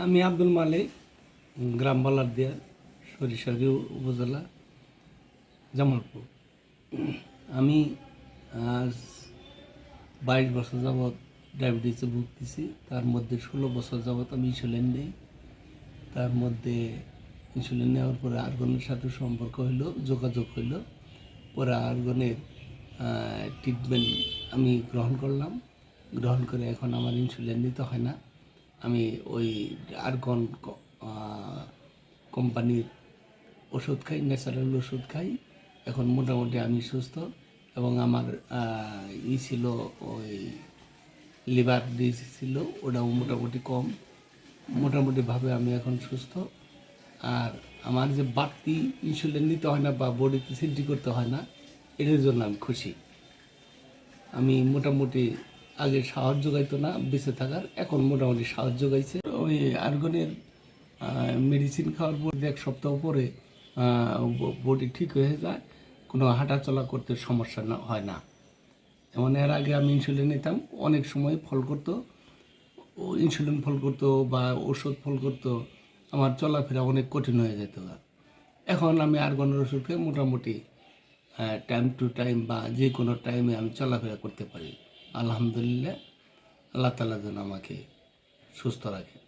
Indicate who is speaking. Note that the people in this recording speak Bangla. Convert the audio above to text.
Speaker 1: আমি আব্দুল মালিক, গ্রাম বালারদিয়া, সরিষাদি উপজেলা, জামালপুর। আমি আজ 22 বছর যাবৎ ডায়াবেটিসে ভুগতেছি। তার মধ্যে 16 বছর যাবৎ আমি ইনসুলিন নিই। তার মধ্যে ইনসুলিন নেওয়ার পরে আর্গনের সাথে সম্পর্ক হইল, যোগাযোগ হইল। পরে আর্গনের ট্রিটমেন্ট আমি গ্রহণ করলাম। গ্রহণ করে এখন আমার ইনসুলিন নিতে হয় না। আমি ওই আর্গন কোম্পানির ওষুধ খাই, ন্যাচারাল ওষুধ খাই। এখন মোটামুটি আমি সুস্থ এবং আমার ছিল ওই লিভার ডিজিজ ছিল, ওটাও মোটামুটি কম। মোটামুটিভাবে আমি এখন সুস্থ। আর আমার যে বাড়তি ইনসুলিন নিতে হয় না বা বডিতে সিন্টি করতে হয় না, এটার জন্য আমি খুশি। আমি মোটামুটি আগে সাহস যোগাইতো না বেঁচে থাকার, এখন মোটামুটি সাহস যোগাইছে। ওই আর্গনের মেডিসিন খাওয়ার পর 1 সপ্তাহ পরে বডি ঠিক হয়ে যায়, কোনো হাঁটাচলা করতে সমস্যা হয় না। যেমন এর আগে আমি ইনসুলিন নিতাম, অনেক সময় ফল করতো, ইনসুলিন ফল করতো বা ওষুধ ফল করতো, আমার চলাফেরা অনেক কঠিন হয়ে যেত। এখন আমি আর্গনের ওষুধ খেয়ে মোটামুটি টাইম টু টাইম বা যে কোনো টাইমে আমি চলাফেরা করতে পারি। আলহামদুলিল্লাহ, আল্লাহ তাআলা যেন আমাকে সুস্থ রাখে।